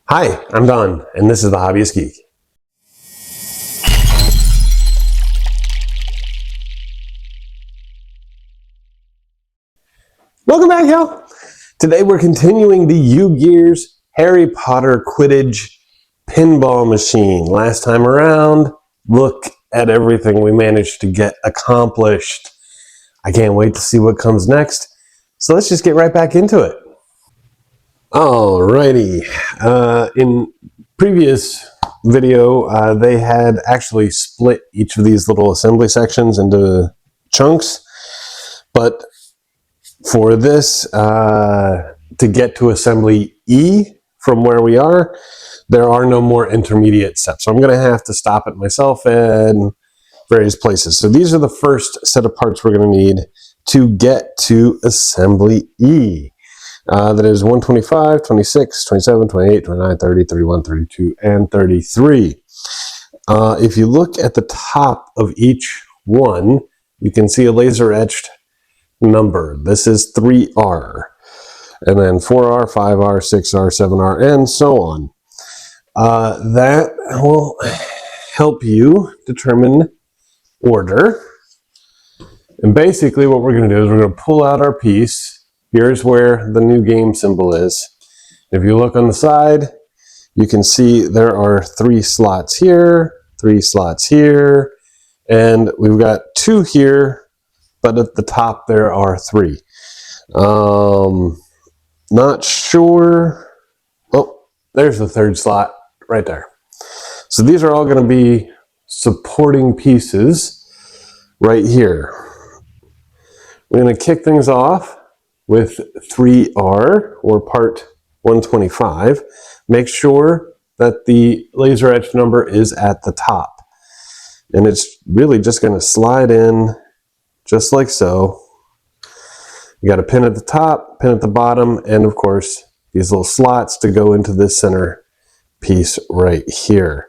Hi, I'm Don, and this is the Hobbyist Geek. Welcome back, y'all. Today we're continuing the Ugears Harry Potter Quidditch Pinball machine. Last time around, look at everything we managed to get accomplished. I can't wait to see what comes next. So let's just get right back into it. Alrighty. In previous video, they had actually split each of these little assembly sections into chunks, but for this, to get to assembly E from where we are, there are no more intermediate steps. So I'm going to have to stop it myself in various places. So these are the first set of parts we're going to need to get to assembly E. That is 125, 26, 27, 28, 29, 30, 31, 32, and 33. If you look at the top of each one, you can see a laser etched number. This is 3R. And then 4R, 5R, 6R, 7R, and so on. That will help you determine order. And basically what we're going to do is we're going to pull out our piece. Here's where the new game symbol is. If you look on the side, you can see there are 3 slots here, 3 slots here, and we've got 2 here, but at the top there are 3. Not sure. Oh, there's the 3rd slot right there. So these are all going to be supporting pieces right here. We're going to kick things off with 3R, or part 125. Make sure that the laser etched number is at the top. And it's really just going to slide in just like so. You got a pin at the top, pin at the bottom, and of course these little slots to go into this center piece right here.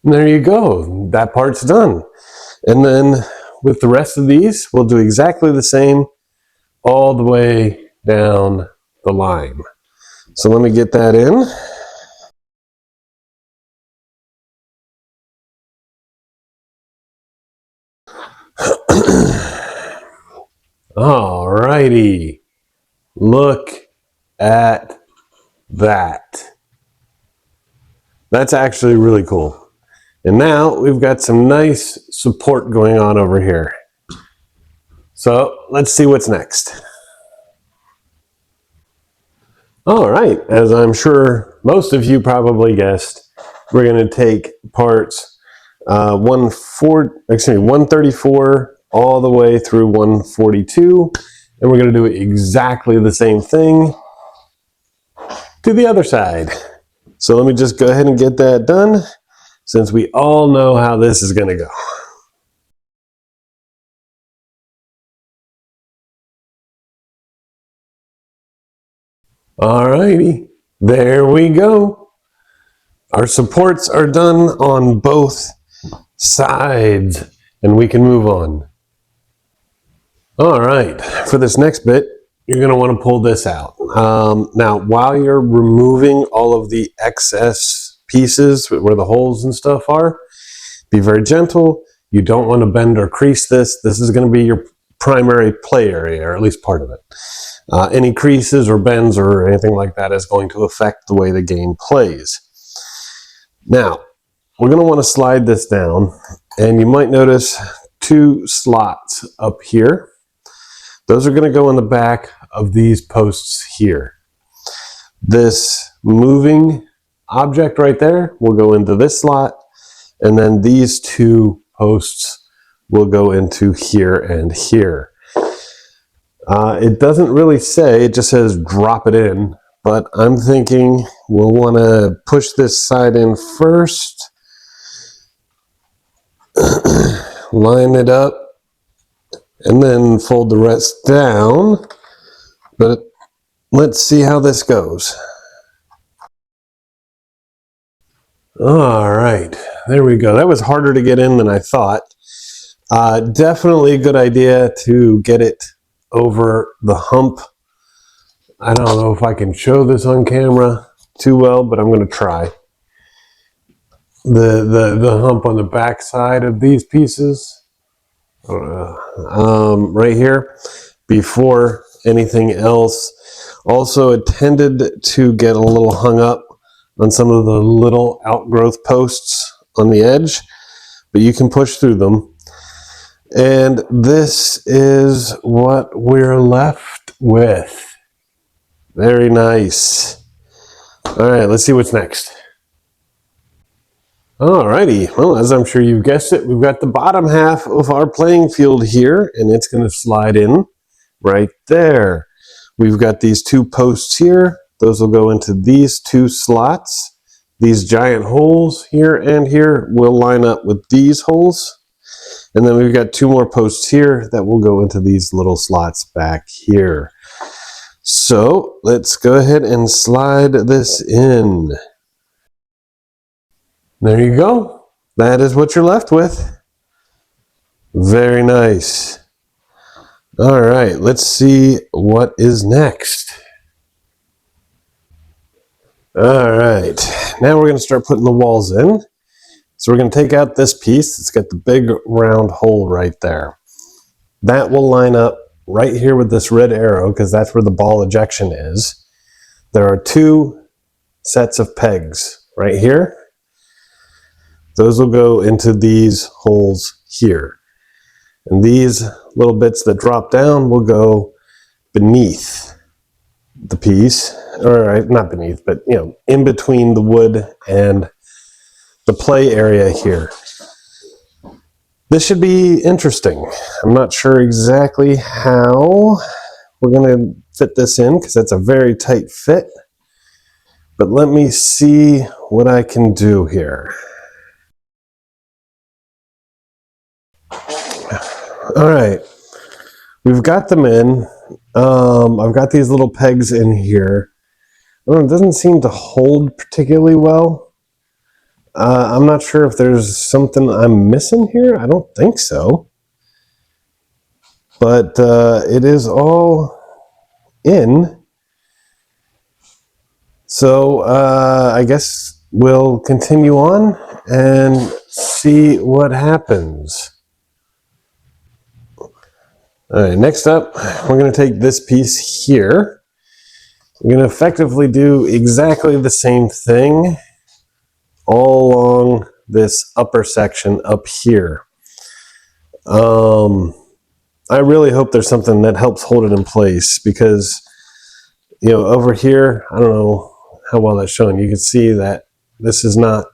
And there you go. That part's done. And then with the rest of these, we'll do exactly the same all the way down the line. So let me get that in. Alrighty. Look at that. That's actually really cool. And now we've got some nice support going on over here. So let's see what's next. All right, as I'm sure most of you probably guessed, we're going to take parts 134 all the way through 142, and we're going to do exactly the same thing to the other side. So let me just go ahead and get that done, since we all know how this is going to go. Alrighty, there we go. Our supports are done on both sides, and we can move on. Alright, for this next bit, you're going to want to pull this out. Now, while you're removing all of the excess pieces where the holes and stuff are, be very gentle. You don't want to bend or crease this. This is going to be your primary play area, or at least part of it. Any creases or bends or anything like that is going to affect the way the game plays. Now, we're going to want to slide this down, and you might notice 2 slots up here. Those are going to go in the back of these posts here. This moving object right there will go into this slot, and then these 2 posts will go into here and here. It doesn't really say, it just says drop it in, but I'm thinking we'll want to push this side in first, line it up, and then fold the rest down. But let's see how this goes. All right, there we go. That was harder to get in than I thought. Definitely a good idea to get it over the hump. I don't know if I can show this on camera, too well, but I'm going to try. The hump on the back side of these pieces, right here, before anything else. Also, it tended to get a little hung up on some of the little outgrowth posts on the edge, but you can push through them. And this is what we're left with. Very nice. All right, let's see what's next. Alrighty, well, as I'm sure you've guessed it, we've got the bottom half of our playing field here, and it's going to slide in right there. We've got these two posts here. Those will go into these two slots. These giant holes here and here will line up with these holes. And then we've got two more posts here that will go into these little slots back here. So let's go ahead and slide this in. There you go. That is what you're left with. Very nice. All right, let's see what is next. All right, now we're going to start putting the walls in. So we're going to take out this piece. It's got the big round hole right there. That will line up right here with this red arrow because that's where the ball ejection is. There are two sets of pegs right here. Those will go into these holes here. And these little bits that drop down will go beneath the piece, or not beneath, but in between the wood and the play area here. This should be interesting. I'm not sure exactly how we're going to fit this in because that's a very tight fit. But let me see what I can do here. All right, we've got them in. I've got these little pegs in here. It doesn't seem to hold particularly well. I'm not sure if there's something I'm missing here. I don't think so. But it is all in. So I guess we'll continue on and see what happens. All right, next up, we're going to take this piece here. We're going to effectively do exactly the same thing all along this upper section up here. I really hope there's something that helps hold it in place because, over here, I don't know how well that's showing. You can see that this is not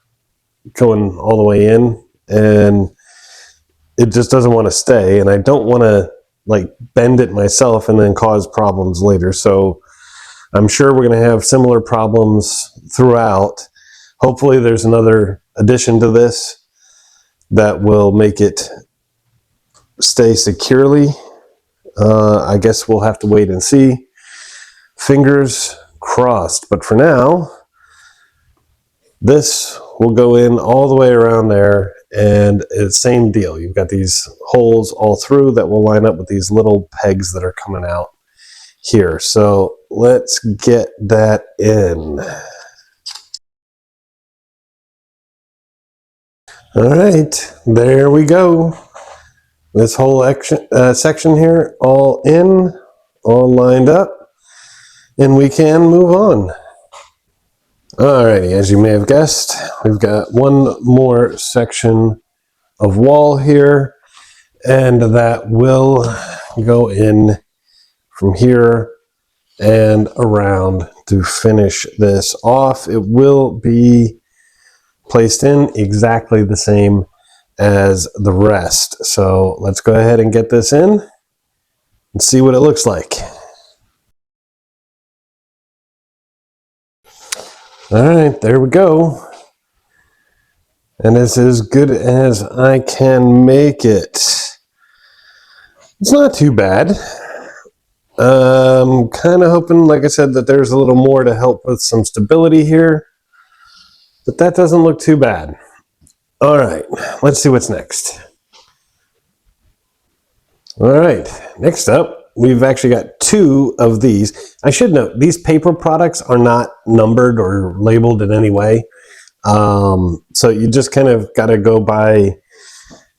going all the way in and it just doesn't want to stay. And I don't want to bend it myself and then cause problems later. So I'm sure we're going to have similar problems throughout. Hopefully there's another addition to this that will make it stay securely. I guess we'll have to wait and see. Fingers crossed. But for now, this will go in all the way around there. And it's same deal. You've got these holes all through that will line up with these little pegs that are coming out here. So let's get that in. All right, there we go. This whole section here, all in, all lined up, and we can move on. Alrighty, as you may have guessed, we've got one more section of wall here, and that will go in from here and around to finish this off. It will be placed in exactly the same as the rest. So let's go ahead and get this in and see what it looks like. All right, there we go. And it's as good as I can make it. It's not too bad. I'm kind of hoping, like I said, that there's a little more to help with some stability here. But that doesn't look too bad. All right, let's see what's next. All right, next up, we've actually got 2 of these. I should note, these paper products are not numbered or labeled in any way. So you just kind of got to go by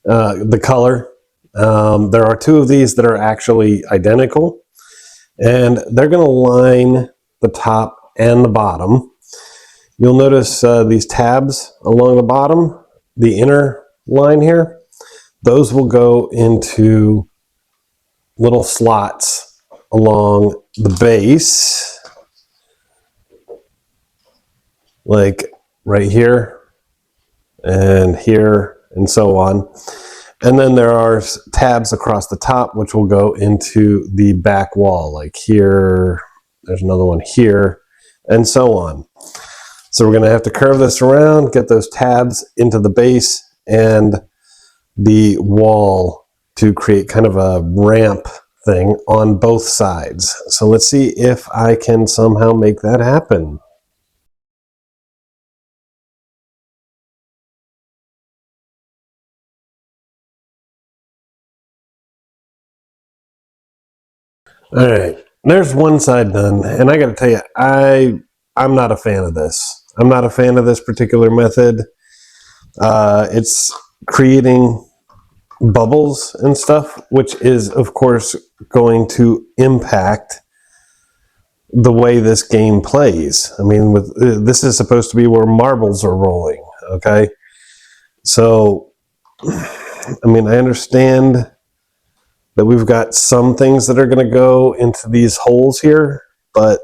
the color. There are 2 of these that are actually identical, and they're going to line the top and the bottom. You'll notice these tabs along the bottom, the inner line here, those will go into little slots along the base, like right here and here and so on. And then there are tabs across the top which will go into the back wall, like here, there's another one here, and so on. So we're going to have to curve this around, get those tabs into the base and the wall to create kind of a ramp thing on both sides. So let's see if I can somehow make that happen. All right, there's one side done, and I got to tell you, I'm not a fan of this. I'm not a fan of this particular method. It's creating bubbles and stuff, which is, of course, going to impact the way this game plays. I mean, this is supposed to be where marbles are rolling, okay? So, I mean, I understand that we've got some things that are going to go into these holes here, but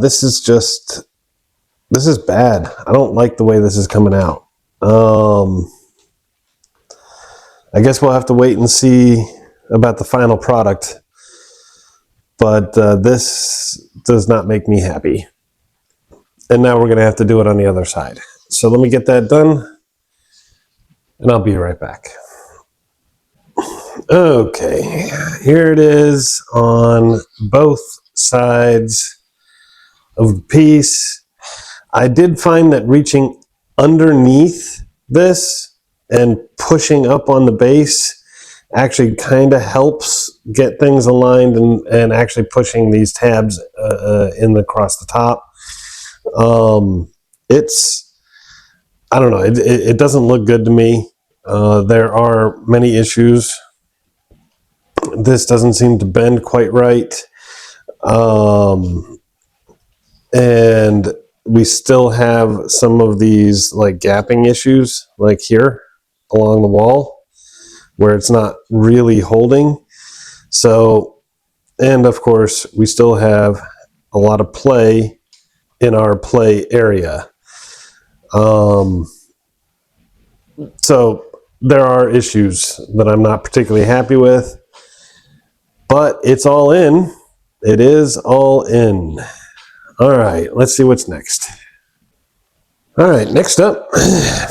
this is bad. I don't like the way this is coming out. I guess we'll have to wait and see about the final product, but this does not make me happy. And now we're going to have to do it on the other side. So let me get that done, and I'll be right back. Okay, here it is on both sides of the piece. I did find that reaching underneath this and pushing up on the base actually kind of helps get things aligned, and actually pushing these tabs in across the top. I don't know, it doesn't look good to me. There are many issues. This doesn't seem to bend quite right. And we still have some of these like gapping issues, like here along the wall, where it's not really holding. So, and of course, we still have a lot of play in our play area. So there are issues that I'm not particularly happy with. But it's all in. It is all in. All right, let's see what's next. All right, next up,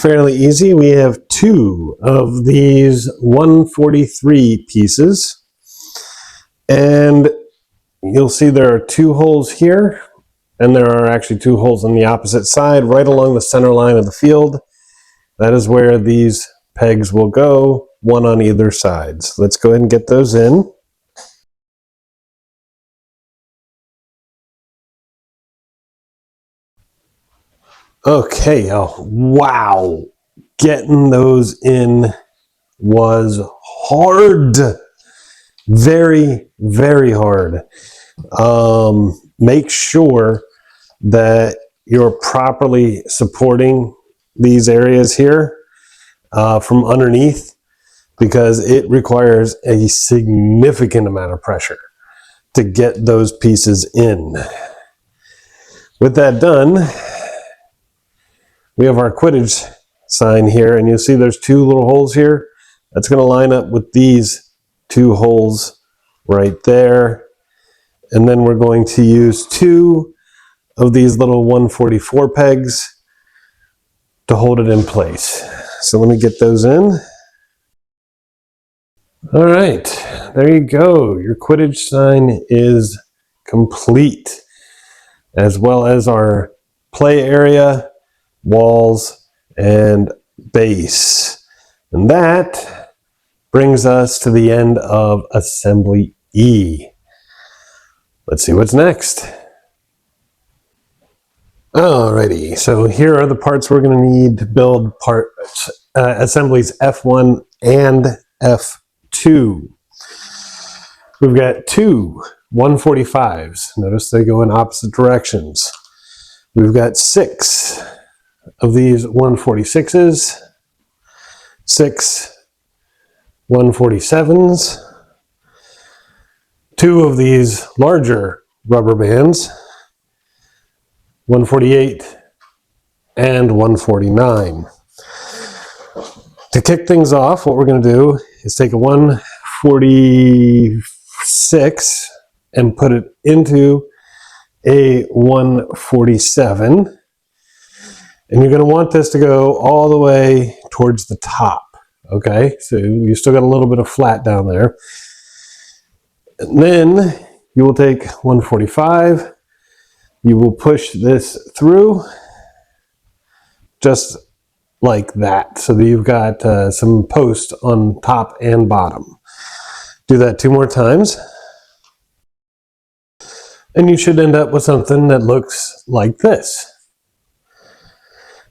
fairly easy. We have 2 of these 143 pieces. And you'll see there are 2 holes here, and there are actually 2 holes on the opposite side, right along the center line of the field. That is where these pegs will go, 1 on either side. So let's go ahead and get those in. Okay, oh, wow. Getting those in was hard. Very, very hard. Make sure that you're properly supporting these areas here from underneath, because it requires a significant amount of pressure to get those pieces in. With that done, we have our Quidditch sign here, and you'll see there's 2 little holes here. That's going to line up with these 2 holes right there. And then we're going to use 2 of these little 144 pegs to hold it in place. So let me get those in. All right, there you go. Your Quidditch sign is complete, as well as our play area, walls, and base. And that brings us to the end of assembly E. Let's see what's next. Alrighty, so here are the parts we're going to need to build assemblies F1 and F2. We've got two 145s. Notice they go in opposite directions. We've got 6 of these 146s, 6 147s, 2 of these larger rubber bands, 148 and 149. To kick things off, what we're going to do is take a 146 and put it into a 147. And you're going to want this to go all the way towards the top. Okay, so you still got a little bit of flat down there. And then you will take 145. You will push this through just like that, so that you've got some posts on top and bottom. Do that 2 more times. And you should end up with something that looks like this.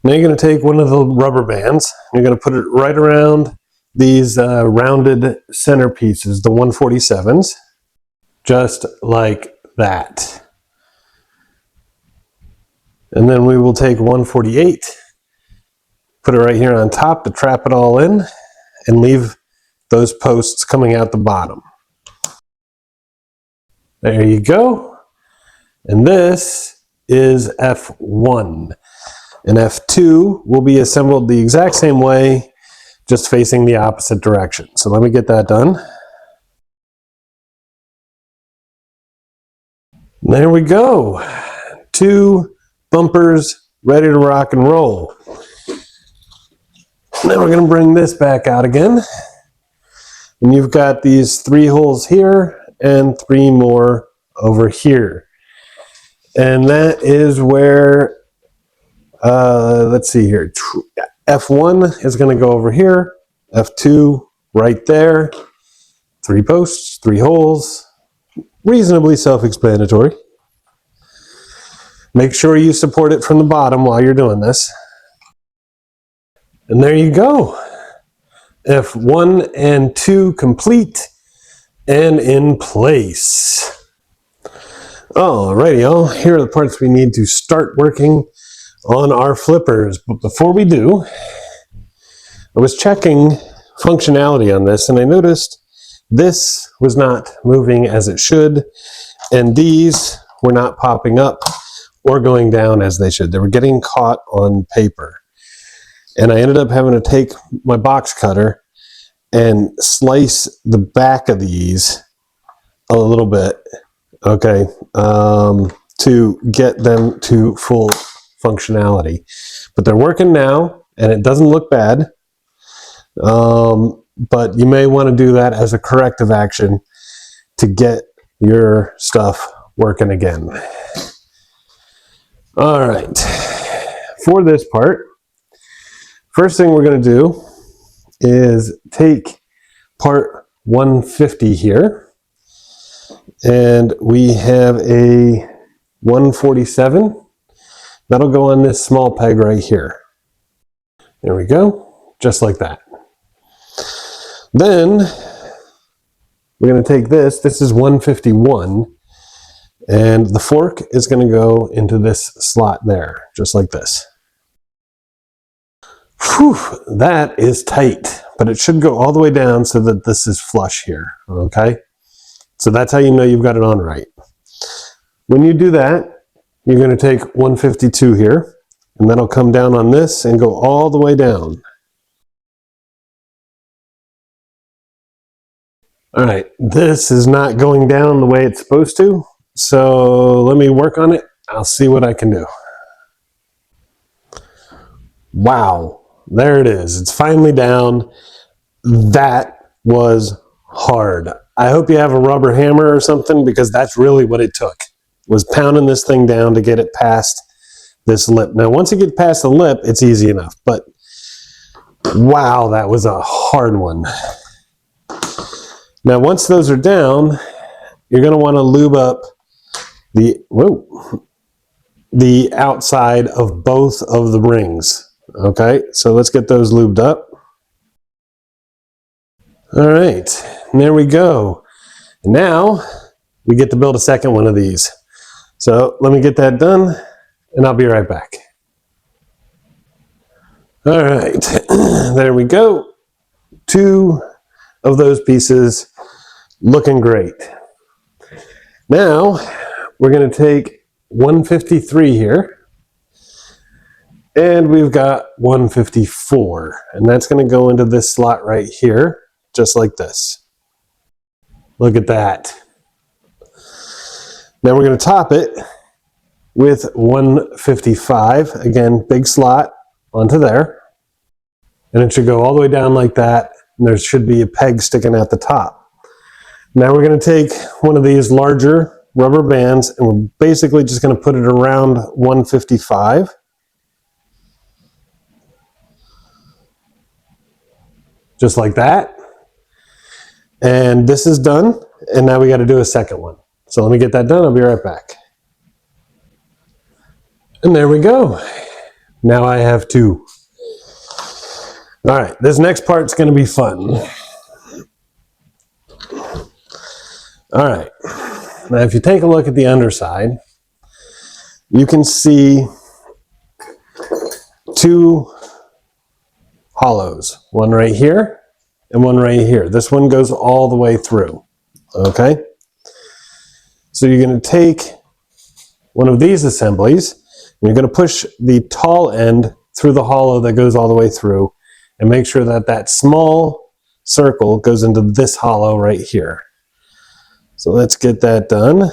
Now you're going to take one of the rubber bands, and you're going to put it right around these rounded center pieces, the 147s, just like that. And then we will take 148, put it right here on top to trap it all in, and leave those posts coming out the bottom. There you go. And this is F1. And F2 will be assembled the exact same way, just facing the opposite direction. So let me get that done. There we go. 2 bumpers ready to rock and roll. Now we're going to bring this back out again. And you've got these 3 holes here and 3 more over here. And that is where, let's see here, F1 is going to go over here, F2 right there, 3 posts, 3 holes, reasonably self-explanatory. Make sure you support it from the bottom while you're doing this. And there you go. F1 and 2 complete and in place. Alrighty, y'all. Here are the parts we need to start working on our flippers. But before we do, I was checking functionality on this, and I noticed this was not moving as it should, and these were not popping up or going down as they should. They were getting caught on paper. And I ended up having to take my box cutter and slice the back of these a little bit, okay, to get them to full functionality. But they're working now, and it doesn't look bad. But you may want to do that as a corrective action to get your stuff working again. All right, for this part, first thing we're going to do is take part 150 here, and we have a 147. That'll go on this small peg right here. There we go, just like that. Then we're going to take this. This is 151, and the fork is going to go into this slot there, just like this. Whew, that is tight, but it should go all the way down so that this is flush here, okay? So that's how you know you've got it on right. When you do that, you're going to take 152 here, and that'll come down on this and go all the way down. All right, this is not going down the way it's supposed to, so let me work on it. I'll see what I can do. Wow, there it is. It's finally down. That was hard. I hope you have a rubber hammer or something, because that's really what it took, was pounding this thing down to get it past this lip. Now, once it gets past the lip, it's easy enough, but wow, that was a hard one. Now, once those are down, you're going to want to lube up the outside of both of the rings. Okay, so let's get those lubed up. All right, and there we go. Now we get to build a second one of these. So let me get that done and I'll be right back. All right, there we go. 2 of those pieces looking great. Now we're going to take 153 here and we've got 154, and that's going to go into this slot right here, just like this. Look at that. Now we're going to top it with 155. Again, big slot onto there. And it should go all the way down like that. And there should be a peg sticking at the top. Now we're going to take one of these larger rubber bands and we're basically just going to put it around 155. Just like that. And this is done. And now we got to do a second one. So let me get that done. I'll be right back. And there we go. Now I have 2. All right, this next part's going to be fun. All right. Now if you take a look at the underside, you can see 2 hollows. One right here and one right here. This one goes all the way through. Okay? So you're going to take one of these assemblies, and you're going to push the tall end through the hollow that goes all the way through, and make sure that that small circle goes into this hollow right here. So let's get that done.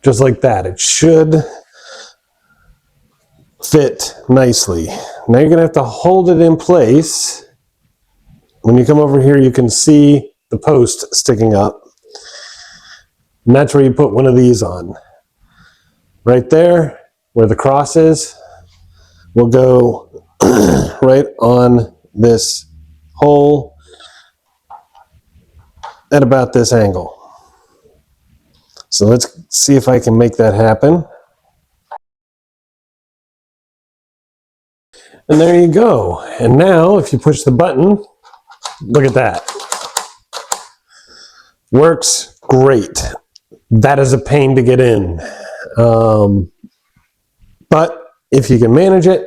Just like that. It should fit nicely. Now you're going to have to hold it in place. When you come over here, you can see the post sticking up. And that's where you put one of these on. Right there, where the cross is, will go right on this hole at about this angle. So let's see if I can make that happen. And there you go. And now if you push the button, look at that. Works great. That is a pain to get in. But if you can manage it,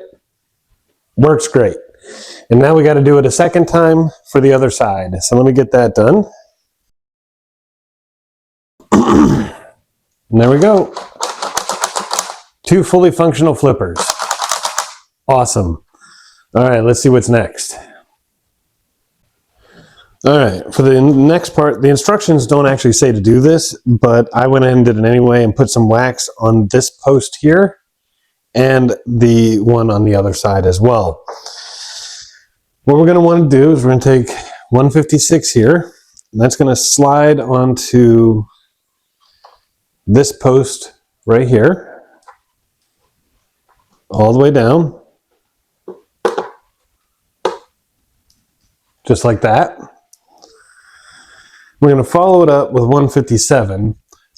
works great. And now we got to do it a second time for the other side. So let me get that done. And there we go. 2 fully functional flippers. Awesome. All right, let's see what's next. All right, for the next part, the instructions don't actually say to do this, but I went ahead and did it anyway and put some wax on this post here and the one on the other side as well. What we're going to want to do is we're going to take 156 here, and that's going to slide onto this post right here, all the way down, just like that. We're going to follow it up with 157,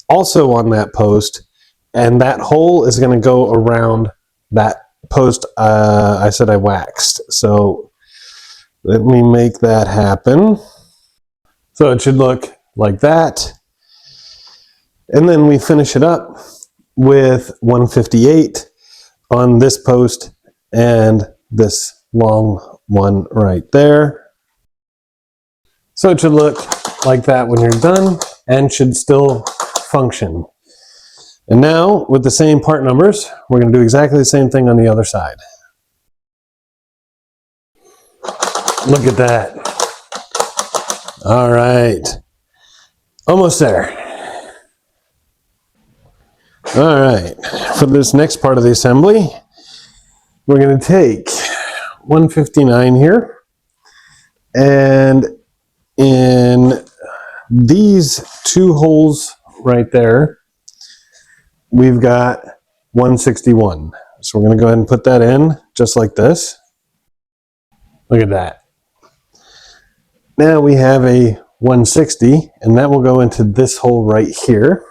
also on that post, and that hole is going to go around that post I said I waxed. So let me make that happen. So it should look like that. And then we finish it up with 158 on this post and this long one right there. So it should look like that when you're done and should still function. And now with the same part numbers, we're going to do exactly the same thing on the other side. Look at that. All right. Almost there. All right. For this next part of the assembly, we're going to take 159 here, and in these 2 holes right there, we've got 161. So we're going to go ahead and put that in just like this. Look at that. Now we have a 160, and that will go into this hole right here,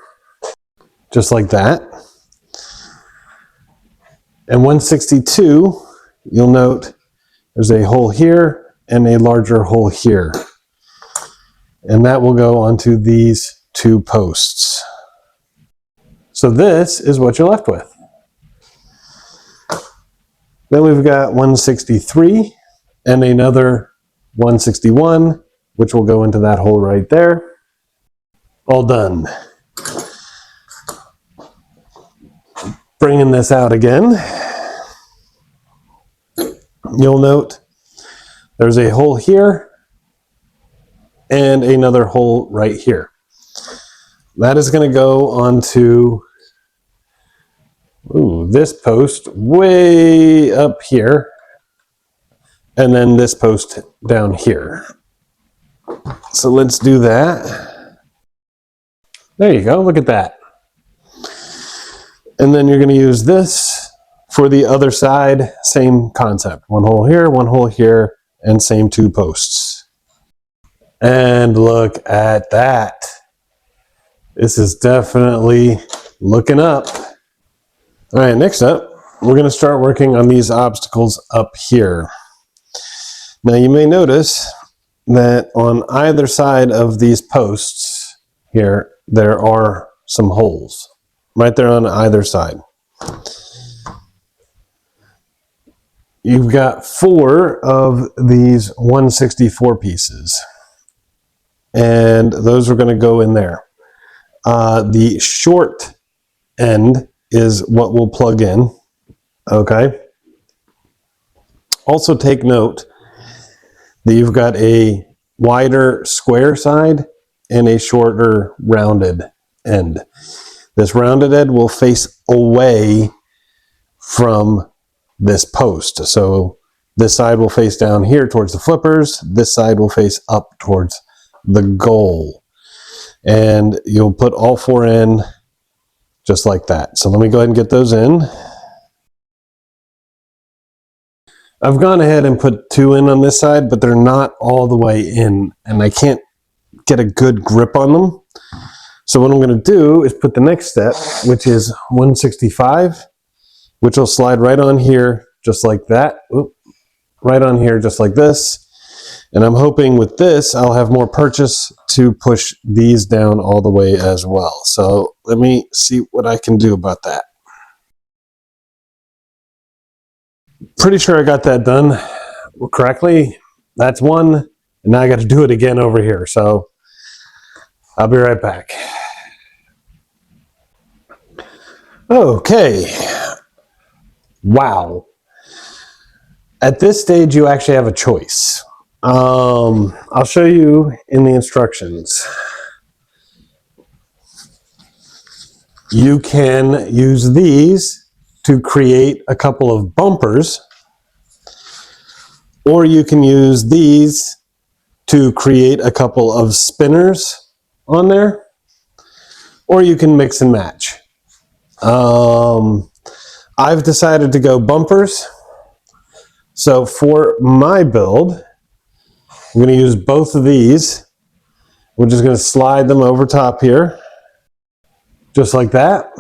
just like that. And 162, you'll note there's a hole here and a larger hole here. And that will go onto these two posts. So this is what you're left with. Then we've got 163 and another 161, which will go into that hole right there. All done. Bringing this out again, you'll note there's a hole here and another hole right here. That is going to go onto this post way up here, and then this post down here. So let's do that. There you go, look at that. And then you're going to use this for the other side, same concept. One hole here, and same two posts. And look at that. This is definitely looking up. All right, next up, we're going to start working on these obstacles up here. Now you may notice that on either side of these posts here, there are some holes. Right there on either side. You've got 4 of these 164 pieces. And those are going to go in there. The short end is what we'll plug in. Okay. Also take note that you've got a wider square side and a shorter rounded end. This rounded end will face away from this post. So this side will face down here towards the flippers. This side will face up towards the goal. And you'll put all 4 in just like that. So let me go ahead and get those in. I've gone ahead and put 2 in on this side, but they're not all the way in, and I can't get a good grip on them. So what I'm going to do is put the next step, which is 165, which will slide right on here, just like that. Right on here, just like this. And I'm hoping with this, I'll have more purchase to push these down all the way as well. So let me see what I can do about that. Pretty sure I got that done correctly. That's one. And now I got to do it again over here. So I'll be right back. Okay. Wow. At this stage, you actually have a choice. I'll show you in the instructions. You can use these to create a couple of bumpers, or you can use these to create a couple of spinners on there, or you can mix and match. I've decided to go bumpers. So for my build, I'm going to use both of these. We're just going to slide them over top here, just like that.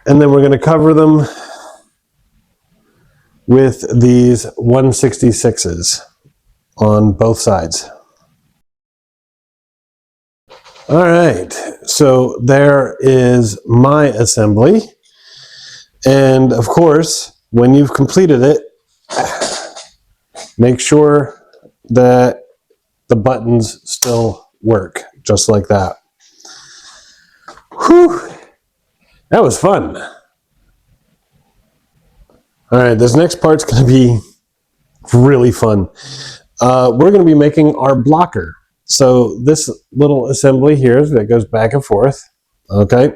And then we're going to cover them with these 166s on both sides. All right, so there is my assembly. And of course, when you've completed it, make sure that the buttons still work, just like that. Whew, that was fun. All right, this next part's gonna be really fun. We're gonna be making our blocker. So this little assembly here that goes back and forth, okay?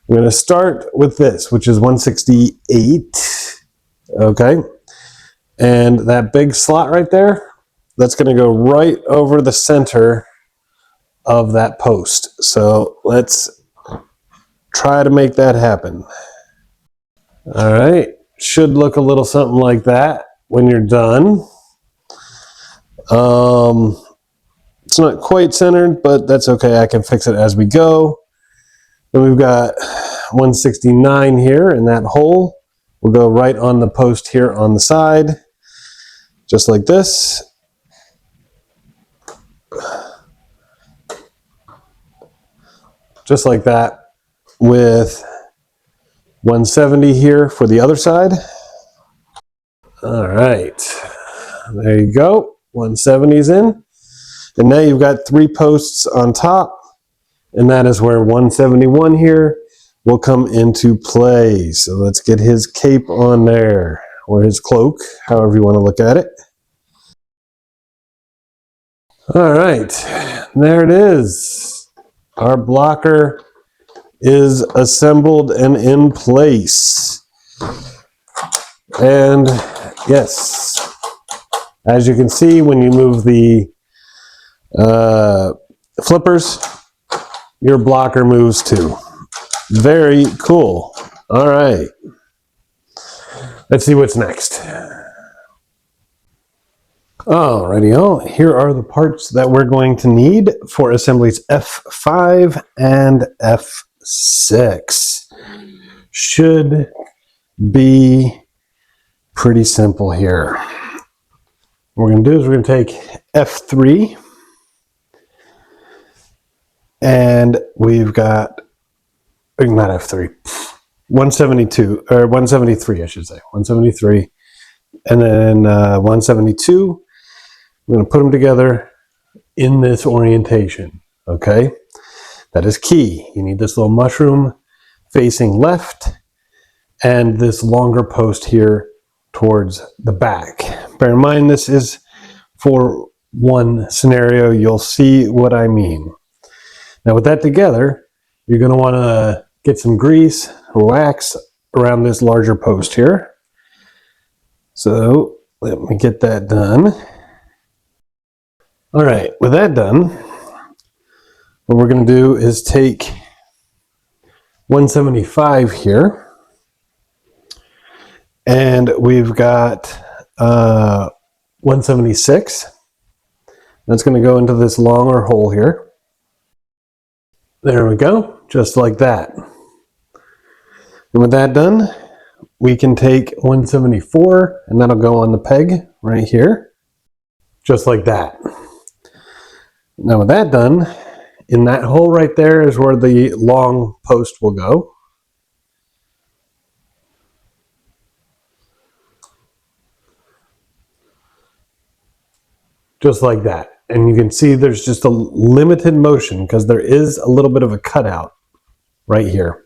I'm going to start with this, which is 168, okay? And that big slot right there, that's going to go right over the center of that post. So let's try to make that happen. All right, should look a little something like that when you're done. It's not quite centered, but that's okay. I can fix it as we go. Then we've got 169 here in that hole. We'll go right on the post here on the side, just like this. Just like that, with 170 here for the other side. All right, there you go. 170's in. And now you've got 3 posts on top, and that is where 171 here will come into play. So let's get his cape on there, or his cloak, however you want to look at it. All right, there it is. Our blocker is assembled and in place. And yes, as you can see, when you move the flippers, your blocker moves too. Very cool. All right, let's see what's next. Alrighty, here are the parts that we're going to need for assemblies F5 and F6. Should be pretty simple here. What we're going to do is we're going to take F3, and we've got, not F3, 172, or 173, I should say, 173, and then 172. We're going to put them together in this orientation, okay? That is key. You need this little mushroom facing left and this longer post here towards the back. Bear in mind, this is for one scenario. You'll see what I mean. Now with that together, you're going to want to get some grease or wax around this larger post here. So let me get that done. All right, with that done, what we're going to do is take 175 here, and we've got 176. That's going to go into this longer hole here. There we go, just like that. And with that done, we can take 174, and that'll go on the peg right here, just like that. Now with that done, in that hole right there is where the long post will go. Just like that. And you can see there's just a limited motion because there is a little bit of a cutout right here.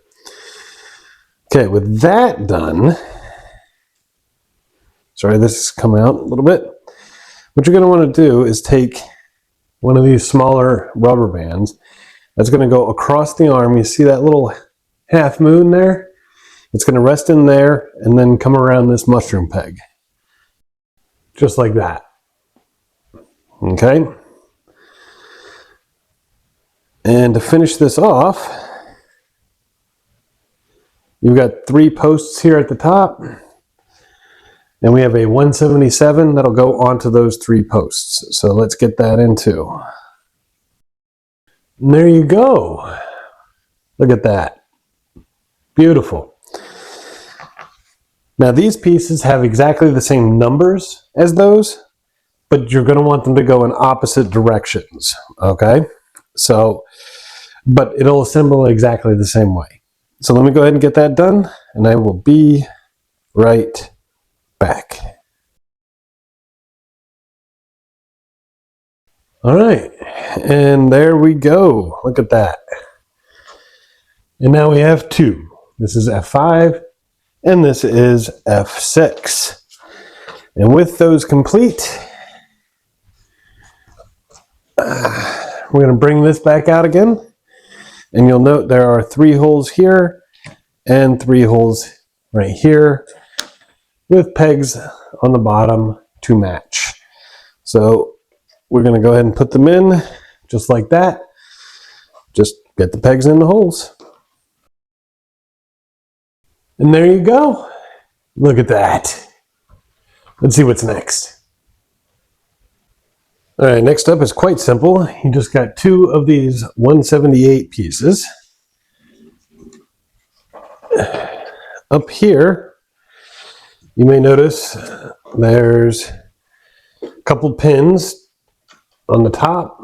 Okay, with that done, sorry, this has come out a little bit. What you're going to want to do is take one of these smaller rubber bands that's going to go across the arm. You see that little half moon there? It's going to rest in there and then come around this mushroom peg. Just like that. Okay? And to finish this off, you've got 3 posts here at the top. And we have a 177 that'll go onto those 3 posts. So let's get that into. And there you go. Look at that. Beautiful. Now these pieces have exactly the same numbers as those, but you're going to want them to go in opposite directions. Okay? So, but it'll assemble exactly the same way. So let me go ahead and get that done, and I will be right back. All right, and there we go. Look at that. And now we have 2. This is F5 and this is F6. And with those complete, we're going to bring this back out again. And you'll note there are 3 holes here and 3 holes right here, with pegs on the bottom to match. So we're going to go ahead and put them in just like that. Just get the pegs in the holes. And there you go. Look at that. Let's see what's next. All right, next up is quite simple. You just got two of these 178 pieces. Up here, you may notice there's a couple pins on the top,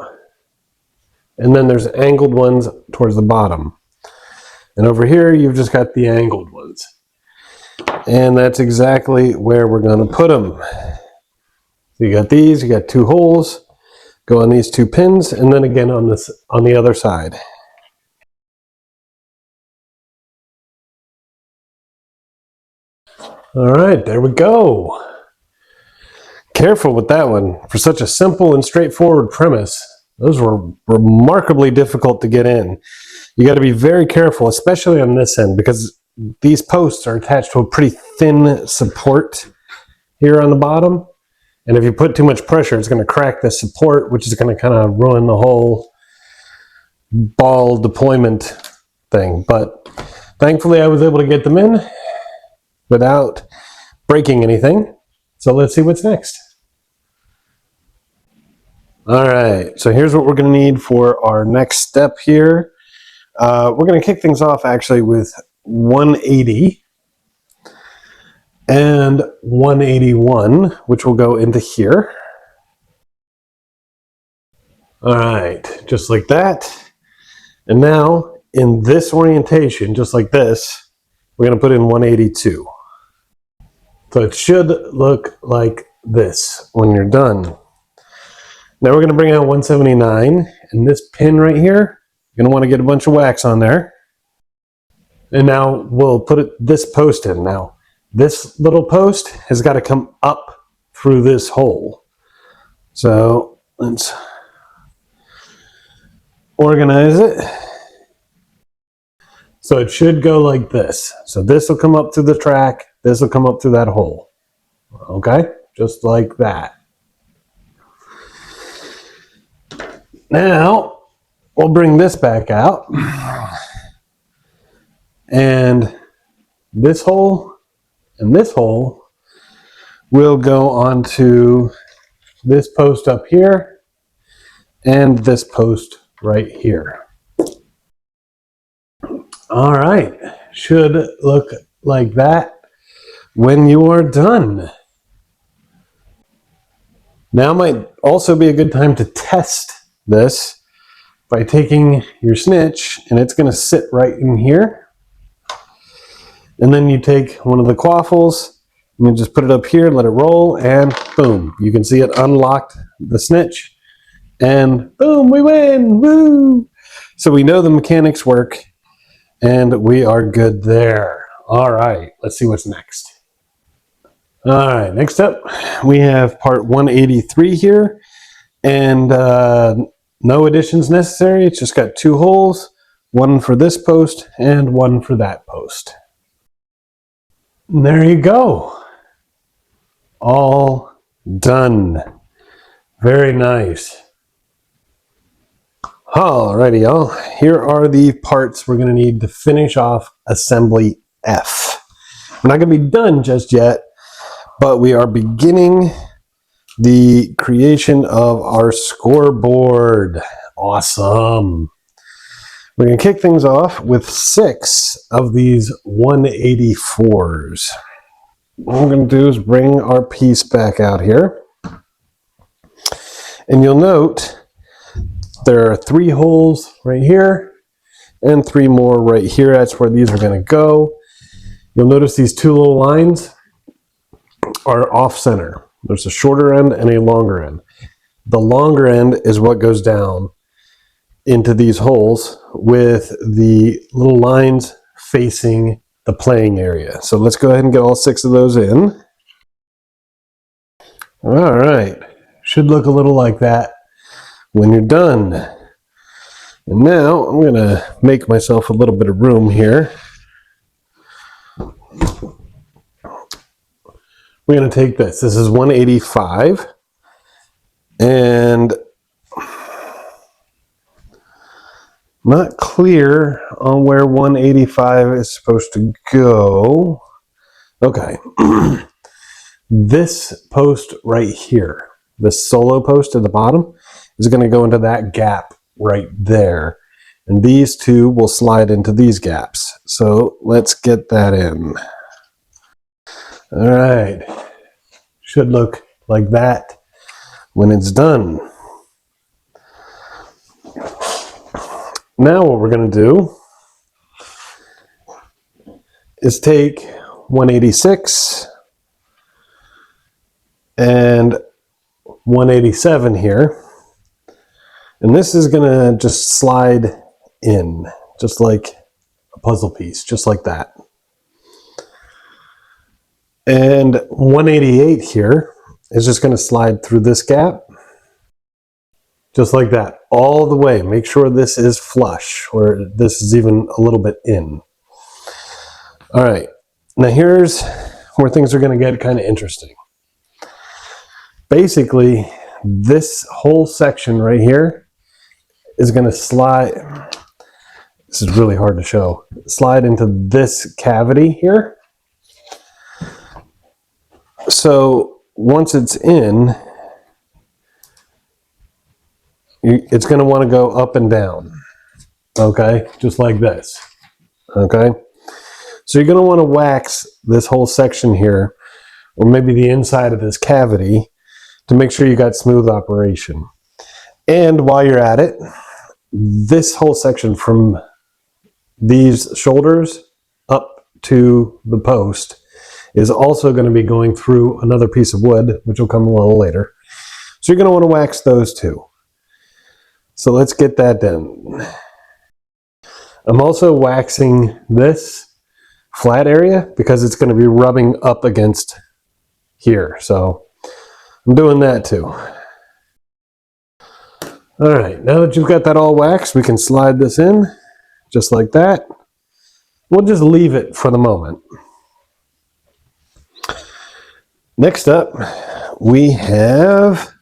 and then there's angled ones towards the bottom. And over here, you've just got the angled ones. And that's exactly where we're going to put them. So you got these, you got two holes, go on these two pins, and then again on the other side. All right, there we go. Careful with that one. For such a simple and straightforward premise, those were remarkably difficult to get in. You got to be very careful, especially on this end, because these posts are attached to a pretty thin support here on the bottom. And if you put too much pressure, it's going to crack the support, which is going to kind of ruin the whole ball deployment thing. But thankfully, I was able to get them in without breaking anything. So let's see what's next. All right, so here's what we're going to need for our next step here. We're going to kick things off actually with 180 and 181, which will go into here. All right, just like that. And now in this orientation, just like this, we're going to put in 182. So it should look like this when you're done. Now we're going to bring out 179, and this pin right here, you're going to want to get a bunch of wax on there. And now we'll put this post in. Now this little post has got to come up through this hole. So let's organize it. So it should go like this. So this will come up through the track. This will come up through that hole. Okay, just like that. Now we'll bring this back out. And this hole and this hole will go onto this post up here and this post right here. All right, should look like that when you are done. Now might also be a good time to test this by taking your snitch, and it's going to sit right in here. And then you take one of the quaffles, and you just put it up here, let it roll, and boom, you can see it unlocked the snitch, and boom, we win, woo! So we know the mechanics work, and we are good there. All right, let's see what's next. All right, next up, we have part 183 here, and no additions necessary. It's just got two holes, one for this post and one for that post. And there you go. All done. Very nice. Alrighty, y'all. Here are the parts we're going to need to finish off assembly F. We're not going to be done just yet, but we are beginning the creation of our scoreboard. Awesome. We're going to kick things off with 6 of these 184s. What we're going to do is bring our piece back out here. And you'll note there are 3 holes right here and 3 more right here. That's where these are going to go. You'll notice these 2 little lines are off center. There's a shorter end and a longer end. The longer end is what goes down into these holes with the little lines facing the playing area. So let's go ahead and get all 6 of those in. All right, should look a little like that when you're done. And now I'm gonna make myself a little bit of room here. We're going to take this. This is 185. And not clear on where 185 is supposed to go. Okay. This post right here. this solo post at the bottom, is going to go into that gap right there. And these two will slide into these gaps. So let's get that in. All right. Should look like that when it's done. Now what we're going to do is take 186 and 187 here, and this is going to just slide in just like a puzzle piece, just like that. And 188 here is just going to slide through this gap just like that all the way. Make sure this is flush, or this is even a little bit in. All right, now here's where things are going to get kind of interesting. Basically, this whole section right here is going to slide. This is really hard to show. Slide into this cavity here. So once it's in, it's going to want to go up and down. Okay, just like this. Okay. So you're going to want to wax this whole section here, or maybe the inside of this cavity, to make sure you got smooth operation. And while you're at it, this whole section from these shoulders up to the post is also going to be going through another piece of wood, which will come a little later. So you're going to want to wax those two. So let's get that done. I'm also waxing this flat area because it's going to be rubbing up against here. So I'm doing that too. All right, now that you've got that all waxed, we can slide this in just like that. We'll just leave it for the moment. Next up, we have,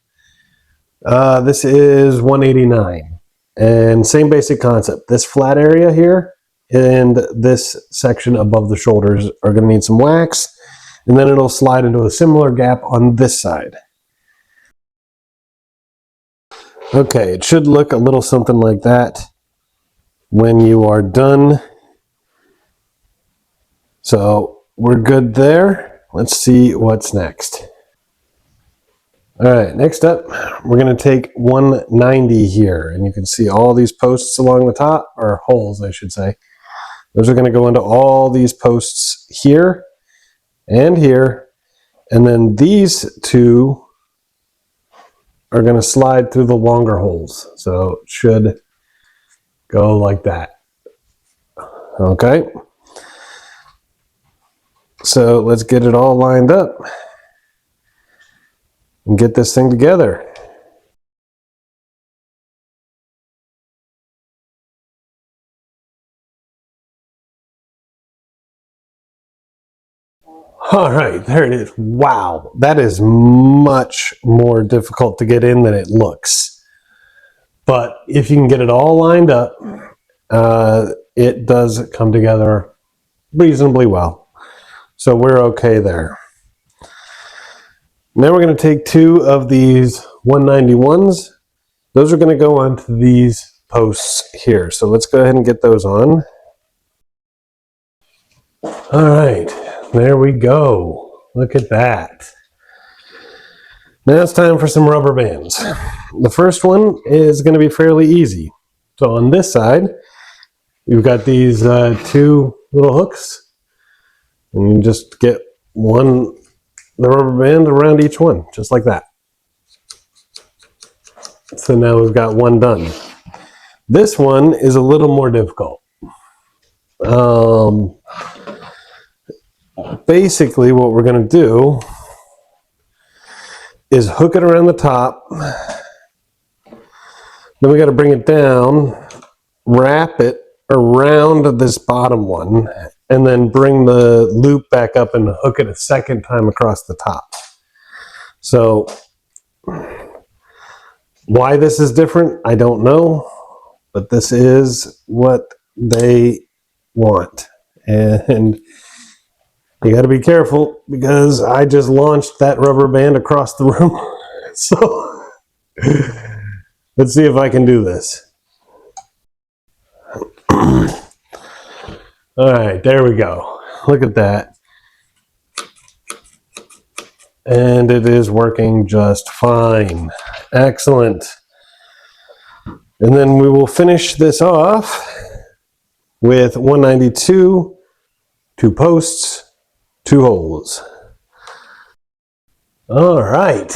this is 189. And same basic concept. This flat area here and this section above the shoulders are going to need some wax, and then it'll slide into a similar gap on this side. Okay, it should look a little something like that when you are done. So we're good there. Let's see what's next. All right, next up, we're going to take 190 here, and you can see all these posts along the top, or holes, I should say. Those are going to go into all these posts here and here, and then these two are going to slide through the longer holes. So it should go like that. Okay. So let's get it all lined up and get this thing together. All right, there it is. Wow, that is much more difficult to get in than it looks. But if you can get it all lined up, it does come together reasonably well. So we're okay there. Now we're going to take two of these 191s. Those are going to go onto these posts here. So let's go ahead and get those on. All right, there we go. Look at that. Now it's time for some rubber bands. The first one is going to be fairly easy. So on this side, you've got these two little hooks, and you just get the rubber band around each one, just like that. So now we've got one done. This one is a little more difficult. Basically what we're going to do is hook it around the top, then we got to bring it down, wrap it around this bottom one, and then bring the loop back up and hook it a second time across the top. So why this is different, I don't know, but this is what they want. And you got to be careful because I just launched that rubber band across the room So let's see if I can do this. All right, there we go. Look at that. And it is working just fine. Excellent. And then we will finish this off with 192, 2 posts, 2 holes. All right,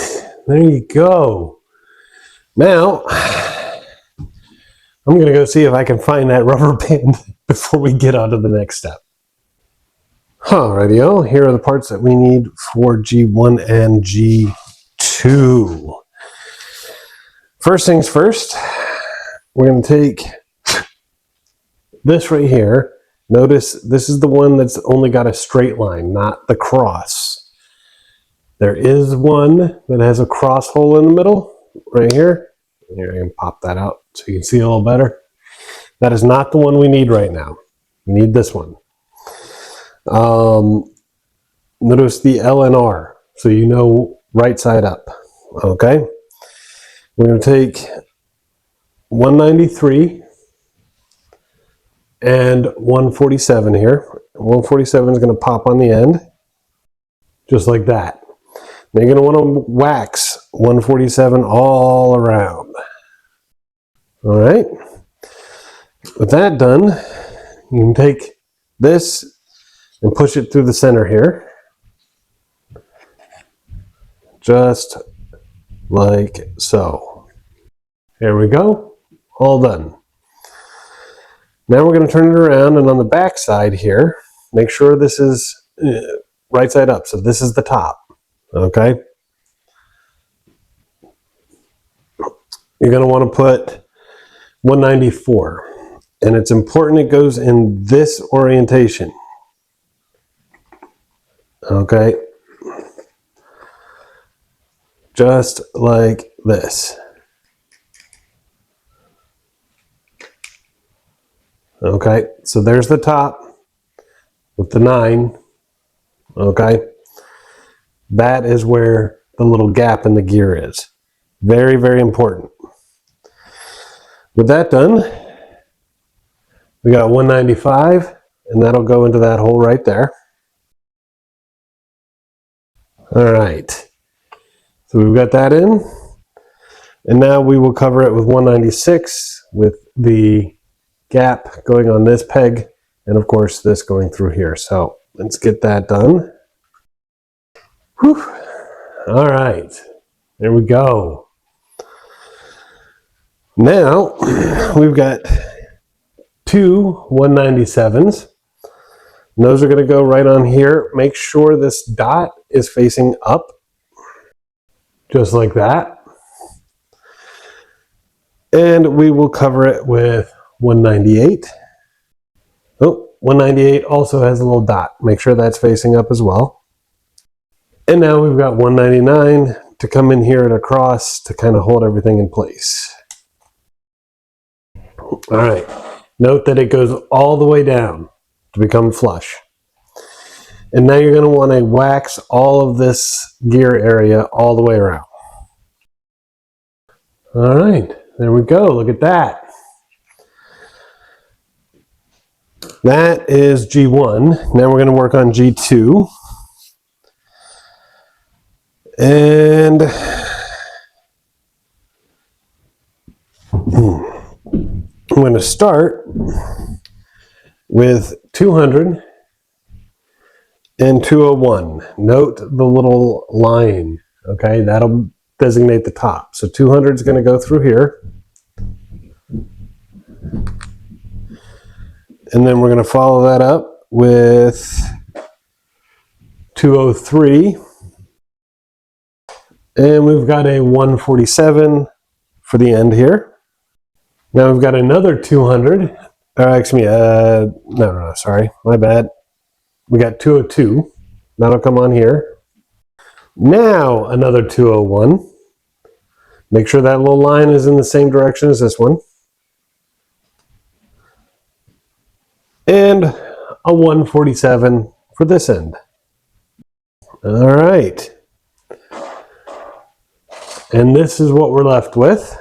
there you go. Now, I'm gonna go see if I can find that rubber band before we get on to the next step. Alrighty, here are the parts that we need for G1 and G2. First things first, we're gonna take this right here. Notice this is the one that's only got a straight line, not the cross. There is one that has a cross hole in the middle, right here. Here, I can pop that out so you can see a little better. That is not the one we need right now. You need this one. Notice the L and R, so you know right side up, okay? We're gonna take 193 and 147 here. 147 is gonna pop on the end, just like that. Now you're going to want to wax 147 all around. All right. With that done, you can take this and push it through the center here. Just like so. There we go. All done. Now we're going to turn it around, and on the back side here, make sure this is right side up. So this is the top. Okay, you're going to want to put 194, and it's important it goes in this orientation. Okay, just like this. Okay, so there's the top with the 9. Okay. That is where the little gap in the gear is. Very, very important. With that done, we got 195, and that'll go into that hole right there. All right. So we've got that in. And now we will cover it with 196 with the gap going on this peg, and of course this going through here. So let's get that done. Whew. All right, there we go. Now we've got 2 197s. And those are going to go right on here. Make sure this dot is facing up, just like that. And we will cover it with 198. Oh, 198 also has a little dot. Make sure that's facing up as well. And now we've got 199 to come in here at a cross to kind of hold everything in place. All right, note that it goes all the way down to become flush. And now you're going to want to wax all of this gear area all the way around. All right, there we go. Look at that. That is G1. Now we're going to work on G2. And I'm going to start with 200 and 201. Note the little line, okay? That'll designate the top. So 200 is going to go through here. And then we're going to follow that up with 203. And we've got a 147 for the end here. Now we've got another 200. Sorry, my bad. We got 202. That'll come on here. Now another 201. Make sure that little line is in the same direction as this one. And a 147 for this end. All right. And this is what we're left with.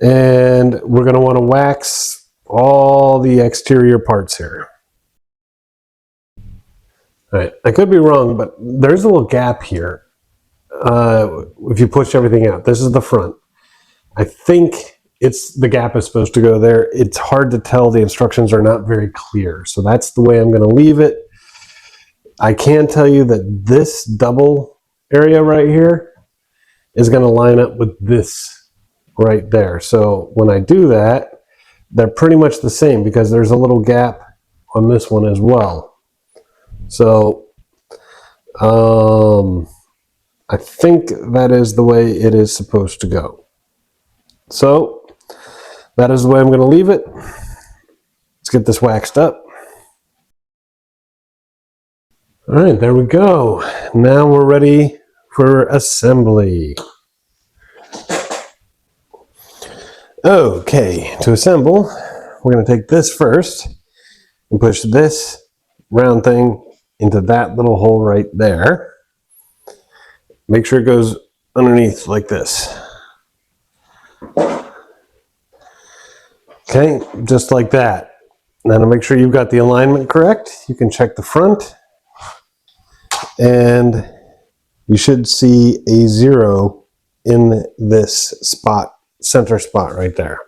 And we're going to want to wax all the exterior parts here. All right, I could be wrong, but there's a little gap here. If you push everything out, this is the front. I think the gap is supposed to go there. It's hard to tell. The instructions are not very clear. So that's the way I'm going to leave it. I can tell you that this double area right here is going to line up with this right there. So when I do that, they're pretty much the same because there's a little gap on this one as well. So I think that is the way it is supposed to go. So that is the way I'm going to leave it. Let's get this waxed up. All right, there we go. Now we're ready for assembly. Okay, to assemble, we're going to take this first and push this round thing into that little hole right there. Make sure it goes underneath like this. Okay, just like that. Now to make sure you've got the alignment correct, you can check the front and you should see a 0 in this spot, center spot right there.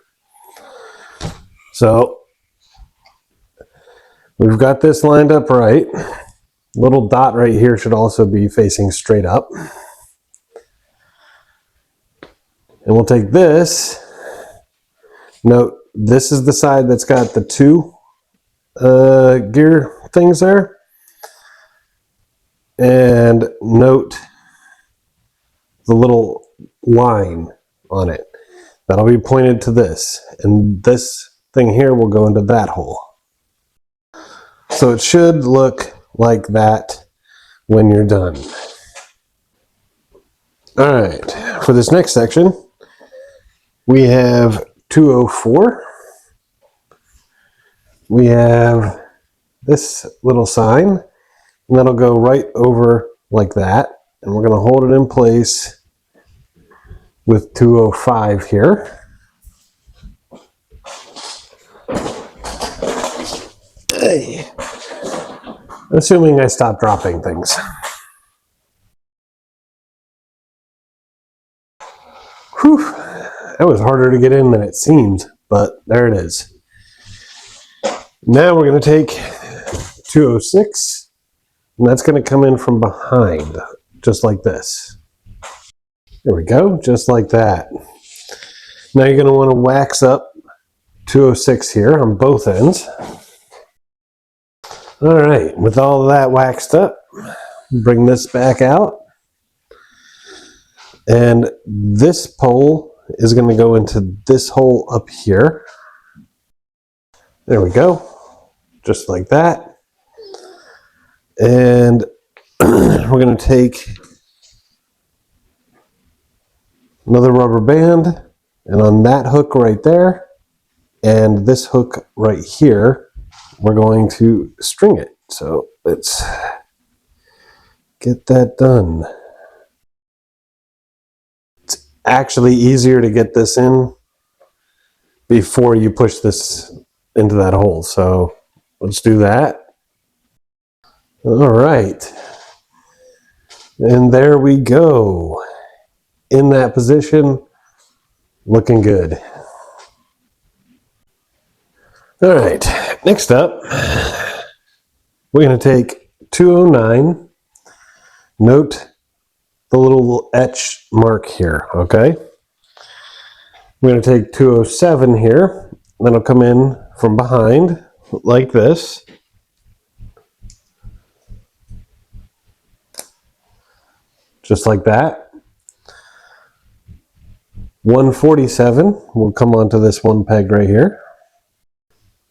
So we've got this lined up right. Little dot right here should also be facing straight up. And we'll take this. Note, this is the side that's got the 2 gear things there. And note the little line on it. That'll be pointed to this. And this thing here will go into that hole. So it should look like that when you're done. All right, for this next section, we have 204. We have this little sign, and that'll go right over like that. And we're going to hold it in place with 205 here. Hey. Assuming I stop dropping things. Whew, that was harder to get in than it seemed, but there it is. Now we're going to take 206, and that's going to come in from behind, just like this. There we go, just like that. Now you're going to want to wax up 206 here on both ends. All right, with all of that waxed up, bring this back out. And this pole is going to go into this hole up here. There we go, just like that. And we're going to take another rubber band, and on that hook right there, and this hook right here, we're going to string it. So let's get that done. It's actually easier to get this in before you push this into that hole. So let's do that. All right. And there we go. In that position, looking good. All right, next up, we're going to take 209, note the little etch mark here, okay? We're going to take 207 here, then it'll come in from behind like this. Just like that. 147 will come onto this one peg right here.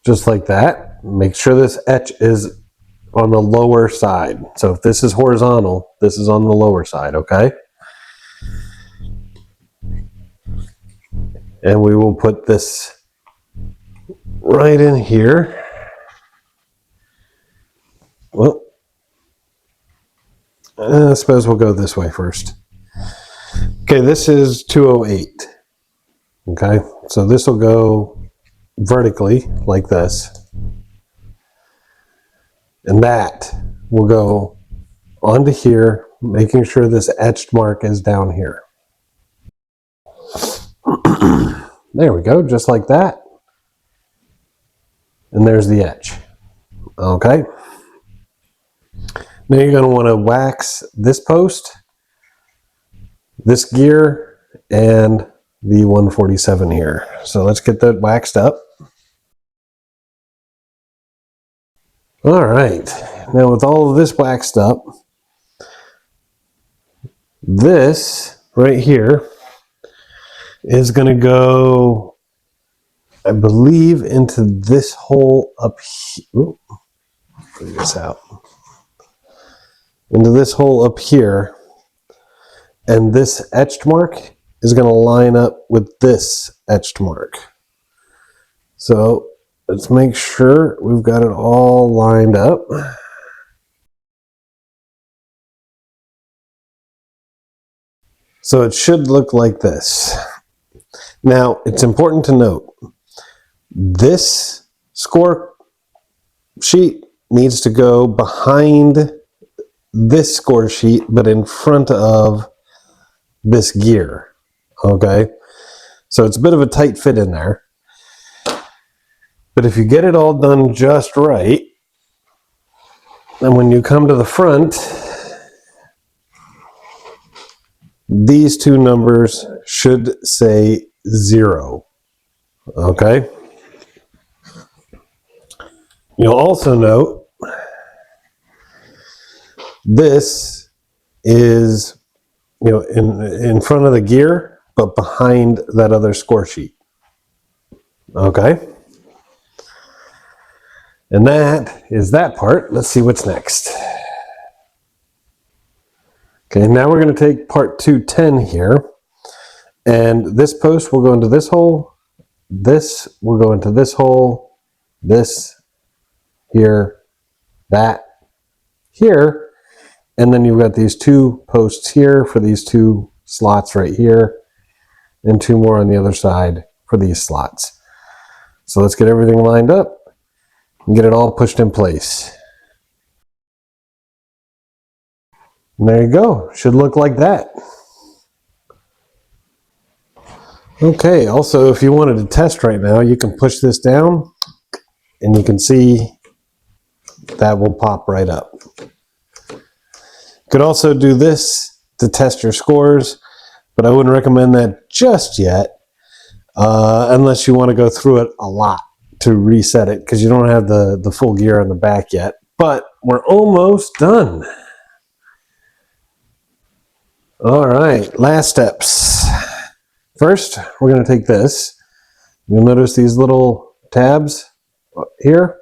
Just like that. Make sure this etch is on the lower side. So if this is horizontal, this is on the lower side, okay? And we will put this right in here. Well, I suppose we'll go this way first. Okay, this is 208. Okay, so this will go vertically like this. And that will go onto here, making sure this etched mark is down here. There we go, just like that. And there's the etch. Okay. Now you're going to want to wax this post, this gear, and the 147 here. So let's get that waxed up. All right. Now with all of this waxed up, this right here is going to go, I believe, into this hole up here. Ooh, figure this out. Into this hole up here. And this etched mark is going to line up with this etched mark. So let's make sure we've got it all lined up. So it should look like this. Now, it's important to note, this score sheet needs to go behind this score sheet, but in front of this gear. Okay? So it's a bit of a tight fit in there. But if you get it all done just right, and when you come to the front, these two numbers should say 0. Okay? You'll also note this is, you know, in front of the gear, but behind that other score sheet. Okay? And that is that part. Let's see what's next. Okay, now we're going to take part 210 here. And this post will go into this hole. This will go into this hole. This here. That here. And then you've got these two posts here for these two slots right here. And two more on the other side for these slots. So let's get everything lined up and get it all pushed in place. And there you go. Should look like that. Okay, also if you wanted to test right now, you can push this down and you can see that will pop right up. You could also do this to test your scores, but I wouldn't recommend that just yet unless you want to go through it a lot to reset it, because you don't have the full gear on the back yet. But we're almost done. All right, last steps. First, we're going to take this. You'll notice these little tabs here.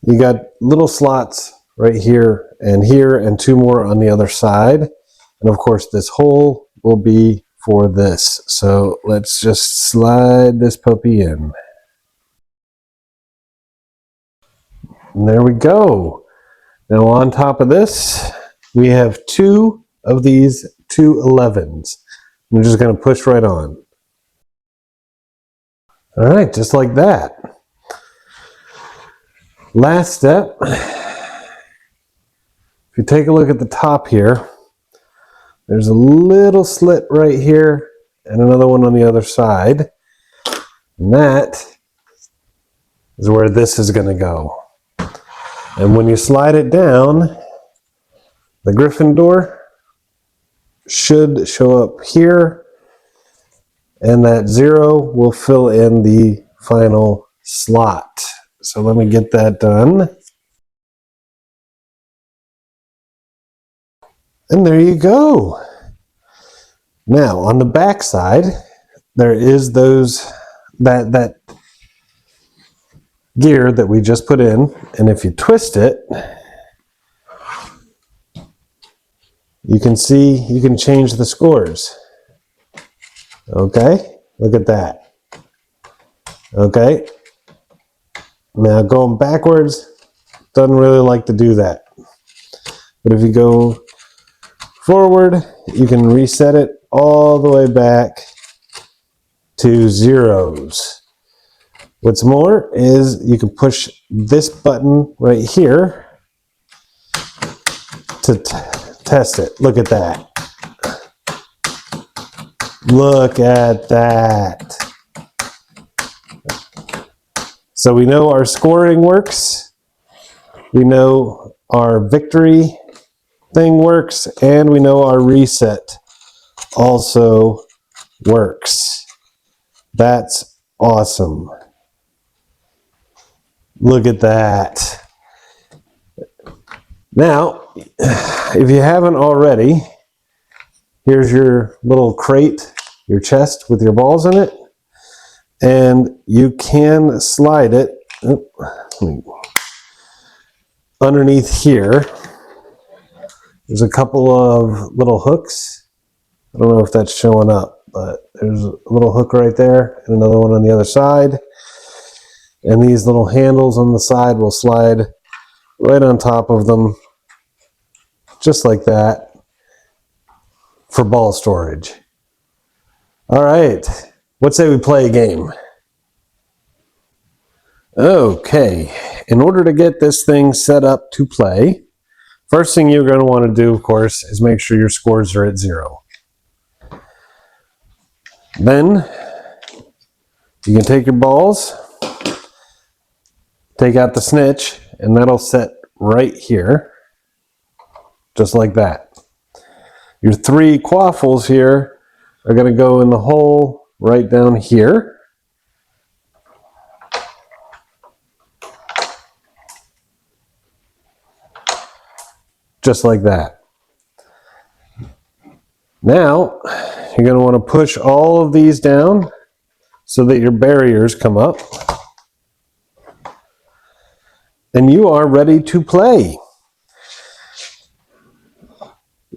You got little slots right here, and two more on the other side. And of course, this hole will be for this. So let's just slide this puppy in. And there we go. Now on top of this, we have two of these 211s. I'm just going to push right on. All right, just like that. Last step. If you take a look at the top here, there's a little slit right here and another one on the other side. And that is where this is going to go. And when you slide it down, the Griffin door should show up here, and that 0 will fill in the final slot. So let me get that done. And there you go. Now on the back side, there is that gear that we just put in, and if you twist it, you can see you can change the scores. Okay, look at that. Okay, now going backwards, doesn't really like to do that. But if you go forward, you can reset it all the way back to zeros. What's more is you can push this button right here to test it. Look at that. Look at that. So we know our scoring works. We know our victory thing works, and we know our reset also works. That's awesome. Look at that. Now, if you haven't already, here's your little crate, your chest with your balls in it, and you can slide it underneath here. There's a couple of little hooks. I don't know if that's showing up, but there's a little hook right there and another one on the other side. And these little handles on the side will slide right on top of them, just like that, for ball storage. All right, what say we play a game? Okay, in order to get this thing set up to play, first thing you're going to want to do, of course, is make sure your scores are at 0. Then you can take your balls, take out the snitch, and that'll set right here, just like that. Your 3 quaffles here are going to go in the hole right down here. Just like that. Now, you're going to want to push all of these down so that your barriers come up. And you are ready to play.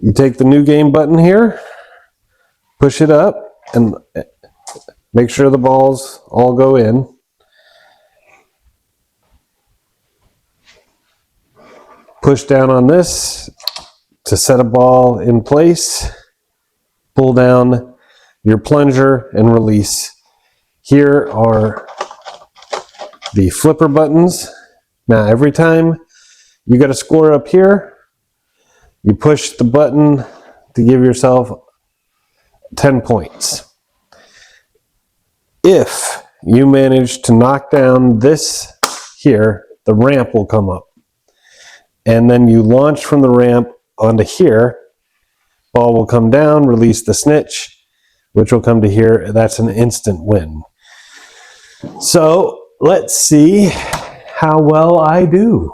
You take the new game button here, push it up, and make sure the balls all go in. Push down on this to set a ball in place. Pull down your plunger and release. Here are the flipper buttons. Now every time you got a score up here, you push the button to give yourself 10 points. If you manage to knock down this here, the ramp will come up. And then you launch from the ramp onto here, ball will come down, release the snitch, which will come to here. That's an instant win. So let's see how well I do.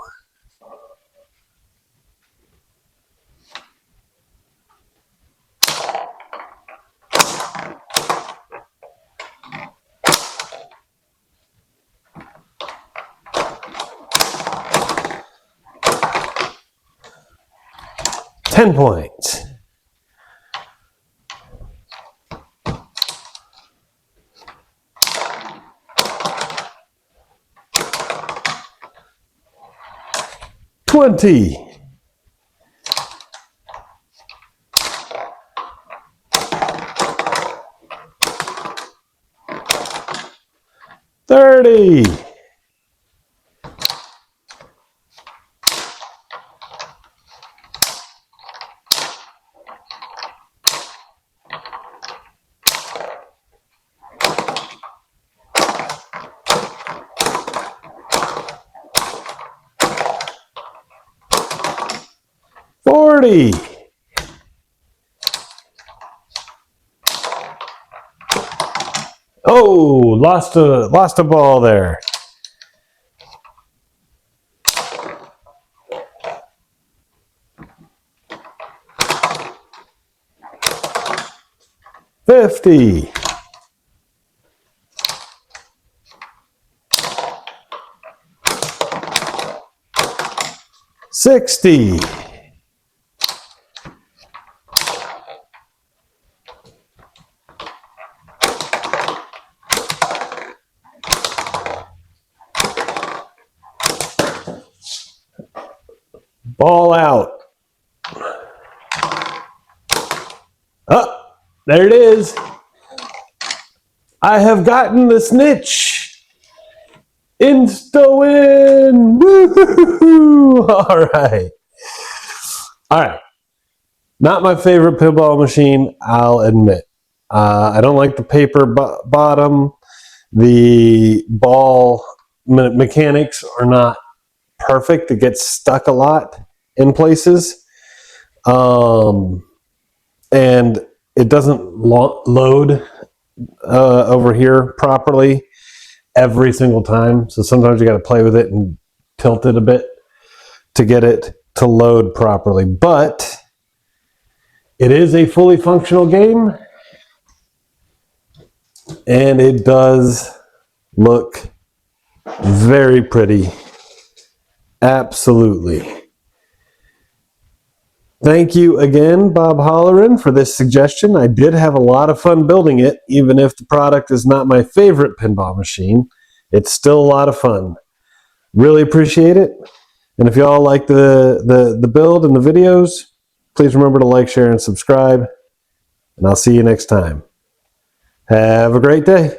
$10 points. $20. $30. $40. Oh, lost a ball there. $50. $60. Ball out. There it is. I have gotten the snitch. Insta-win. Woo-hoo-hoo. All right. All right. Not my favorite pinball machine, I'll admit. I don't like the paper bottom. The ball mechanics are not perfect. It gets stuck a lot in places. And it doesn't load over here properly every single time. So sometimes you got to play with it and tilt it a bit to get it to load properly. But it is a fully functional game, and it does look very pretty. Absolutely. Thank you again, Bob Holleran, for this suggestion. I did have a lot of fun building it, even if the product is not my favorite pinball machine. It's still a lot of fun. Really appreciate it. And if y'all like the build and the videos, please remember to like, share, and subscribe. And I'll see you next time. Have a great day.